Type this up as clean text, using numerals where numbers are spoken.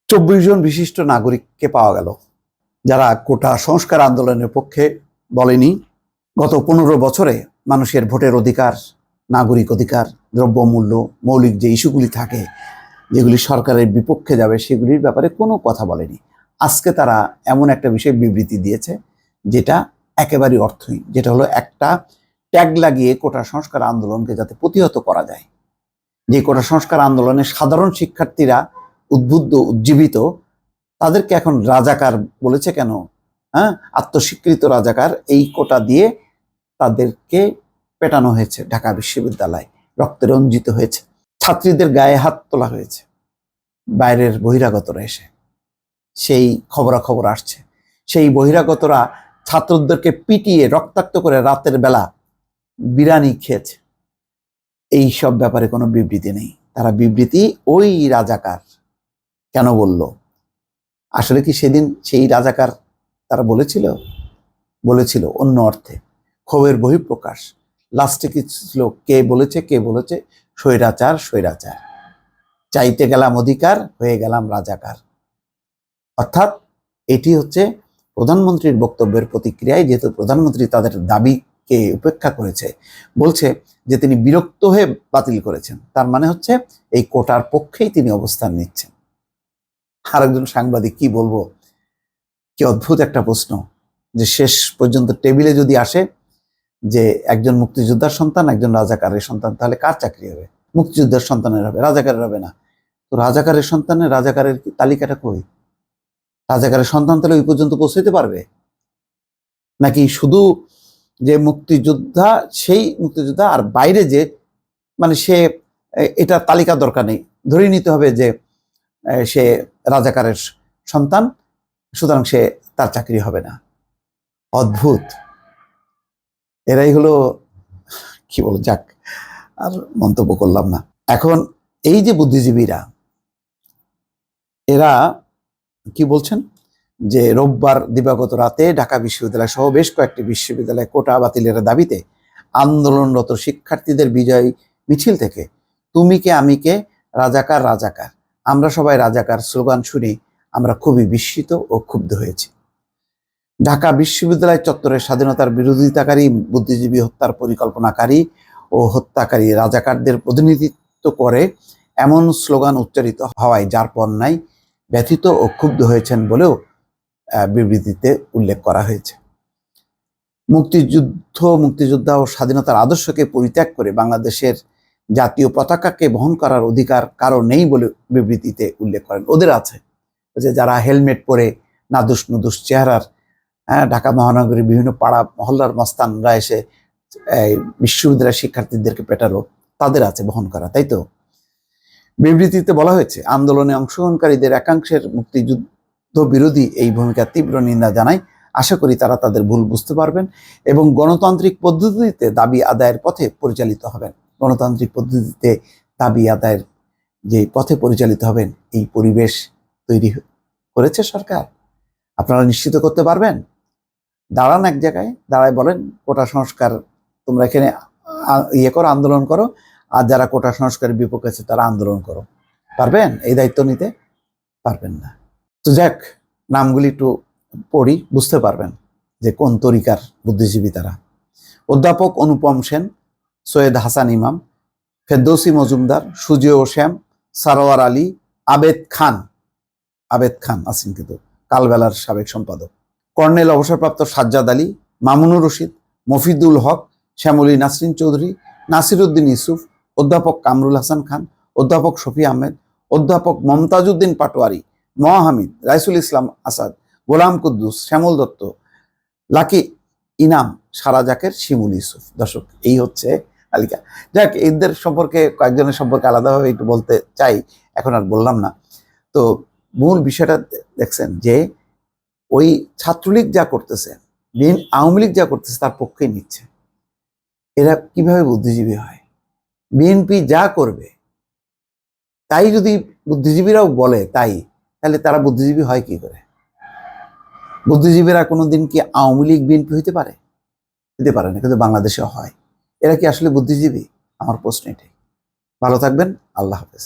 24 জন বিশিষ্ট নাগরিককে পাওয়া গেল যারা কোটা সংস্কার আন্দোলনের পক্ষে বলেনি। গত 15 বছরে মানুষের ভোটের অধিকার, নাগরিক অধিকার, দ্রব্যমূল্য, মৌলিক যে ইস্যুগুলি থাকে যেগুলি সরকারের বিপক্ষে যাবে সেগুলির ব্যাপারে কোনো কথা বলেনি। আজকে তারা এমন একটা বিষয় বিবৃতি দিয়েছে যেটা একেবারেই অর্থহীন, যেটা হলো একটা ট্যাগ লাগিয়ে কোটা সংস্কার আন্দোলনকে যাতে প্রতিহত করা যায়। যে কোটা সংস্কার আন্দোলনে সাধারণ শিক্ষার্থীরা উদ্বুদ্ধ, উজ্জীবিত, তাদেরকে এখন রাজাকার বলেছে কেন? আত্মস্বীকৃত রাজাকার। এই কোটা দিয়ে তাদেরকে পেটানো হয়েছে, ঢাকা বিশ্ববিদ্যালয় রক্তে রঞ্জিত হয়েছে, ছাত্রীদের গায়ে হাত তোলা হয়েছে বাইরের বহিরাগতরা এসে। সেই খবরাখবর আসছে, সেই বহিরাগতরা ছাত্রদেরকে পিটিয়ে রক্তাক্ত করে রাতের বেলা বিরিয়ানি খেয়েছে। এই সব ব্যাপারে কোনো বিবৃতি নেই। তারা বিবৃতি ওই রাজাকার কেন বলল? আসলে কি সেদিন সেই রাজাকার তারা বলেছিল অন্য অর্থে, ক্ষোভের বহিঃপ্রকাশ। লাস্টে কি ছিল? কে বলেছে স্বৈরাচার, চাইতে গেলাম অধিকার, হয়ে গেলাম রাজাকার। অর্থাৎ এটি হচ্ছে প্রধানমন্ত্রীর বক্তব্যের প্রতিক্রিয়ায়, যেহেতু প্রধানমন্ত্রী তাদের দাবিকে উপেক্ষা করেছে, বলছে যে তিনি বিরক্ত হয়ে বাতিল করেছেন। তার মানে হচ্ছে এই কোটার পক্ষেই তিনি অবস্থান নিচ্ছেন। আরেকজন সাংবাদিক কি বলবো, কি অদ্ভুত একটা প্রশ্ন, যে শেষ পর্যন্ত টেবিলে যদি আসে যে একজন মুক্তিযোদ্ধার সন্তান, একজন রাজাকারের সন্তান, তাহলে কার চাকরি হবে? মুক্তিযোদ্ধার সন্তানের হবে, রাজাকারের হবে না। তো রাজাকারের সন্তানের, রাজাকারের তালিকাটা কই? রাজাকারের সন্তান তাহলে ওই পর্যন্ত পৌঁছাতে পারবে নাকি? শুধু যে মুক্তিযোদ্ধা সেই মুক্তিযোদ্ধা, আর বাইরে যে মানে সে, এটা তালিকা দরকার নেই, ধরে নিতে হবে যে সে রাজাকারের সন্তান, সুতরাং সে, তার চাকরি হবে না। অদ্ভুত। এরাই হলো, কি বল, যাক, আর মন্তব্য করলাম না। এখন এই যে বুদ্ধিজীবীরা, এরা কি বলছেন যে রোববার দিবাগত রাতে ঢাকা বিশ্ববিদ্যালয় সহ বেশ কয়েকটি বিশ্ববিদ্যালয়ে কোটা বাতিলের দাবিতে আন্দোলনরত শিক্ষার্থীদের বিজয় মিছিল থেকে তুমি কে আমি কে, রাজাকার রাজাকার, আমরা সবাই রাজাকার স্লোগান শুনে আমরা খুবই বিস্মিত ও ক্ষুব্ধ হয়েছি। ঢাকা বিশ্ববিদ্যালয় চত্বরে স্বাধীনতার বিরোধিতাকারী, বুদ্ধিজীবী হত্যার পরিকল্পনাকারী ও হত্যাকারী রাজাকারদের প্রতিনিধিত্ব করে এমন স্লোগান উচ্চারিত হওয়ায় যার পণ্যায় ব্যথিত ও ক্ষুব্ধ হয়েছেন বলেও বিবৃতিতে উল্লেখ করা হয়েছে। মুক্তিযোদ্ধা ও স্বাধীনতার আদর্শকে পরিত্যাগ করে বাংলাদেশের জাতীয় পতাকাকে বহন করার অধিকার কারো নেই বলে বিবৃতিতে উল্লেখ করেন। ওদের আছে, যে যারা হেলমেট পরে নাদুস নুদুস চেহারার, ঢাকা মহানগরীর বিভিন্ন পাড়া মহল্লার মস্তানরা এসে বিশ্ববিদ্যালয়ের শিক্ষার্থীদেরকে পেটালো, তাদের আছে বহন করা, তাই তো? বিবৃতিতে বলা হয়েছে, আন্দোলনে অংশগ্রহণকারীদের একাংশের মুক্তিযুদ্ধ বিরোধী এই ভূমিকার তীব্র নিন্দা জানায়। আশা করি তারা তাদের ভুল বুঝতে পারবেন এবং গণতান্ত্রিক পদ্ধতিতে দাবি আদায়ের পথে পরিচালিত হবেন। গণতান্ত্রিক পদ্ধতিতে দাবি আদায়ের যে পথে পরিচালিত হবেন, এই পরিবেশ তৈরি করেছে সরকার। আপনারা নিশ্চিত করতে পারবেন? দাঁড়ান এক জায়গায়, দাঁড়ায় বলেন কোটা সংস্কার তোমরা এখানে করো, আন্দোলন করো, আর যারা কোটা সংস্কারের বিপক্ষে আছে তারা আন্দোলন করো। পারবেন এই দায়িত্ব নিতে? পারবেন না। তো যাক, নামগুলি একটু পড়ি, বুঝতে পারবেন যে কোন তরিকার বুদ্ধিজীবী তারা। অধ্যাপক অনুপম সেন, সৈয়দ হাসান ইমাম, ফেরদৌসী মজুমদার, সুজেয় শ্যাম, সারোয়ার আলী, আবেদ খান আছেন কিন্তু কালবেলার সাবেক সম্পাদক, কর্নেল অবসরপ্রাপ্ত সাজ্জাদ আলী, মামুনুর রশিদ, মফিদুল হক, শ্যামলী নাসরিন চৌধুরী, নাসির উদ্দিন ইউসুফ, অধ্যাপক কামরুল হাসান খান, অধ্যাপক শফি আহমেদ, অধ্যাপক মমতাজউদ্দিন পাটোয়ারি, মহামিদ, রাইসুল ইসলাম আসাদ, গোলাম কুদ্দুস, শ্যামল দত্ত, লাকি ইনাম, সারা জাকের, শিমুল ইউসুফ। দর্শক, এই হচ্ছে তালিকা। যাক, এদের সম্পর্কে কয়েকজনের সম্পর্কে আলাদাভাবে একটু বলতে চাই, এখন আর বললাম না। তো মূল বিষয়টা দেখছেন যে ওই ছাত্রলীগ যা করতেছে, আওয়ামী লীগ যা করতেছে তার পক্ষে নিচ্ছে। এরা কিভাবে বুদ্ধিজীবী হয়? বিএনপি যা করবে তাই যদি বুদ্ধিজীবীরাও বলে তাই, তাহলে তারা বুদ্ধিজীবী হয় কি করে? বুদ্ধিজীবীরা কোনোদিন কি আওয়ামী লীগ বিএনপি হইতে পারে? হতে পারে না, কিন্তু বাংলাদেশে হয়। এরা কি আসলে বুদ্ধিজীবী? আমার প্রশ্ন এটাই। ভালো থাকবেন, আল্লাহ হাফেজ।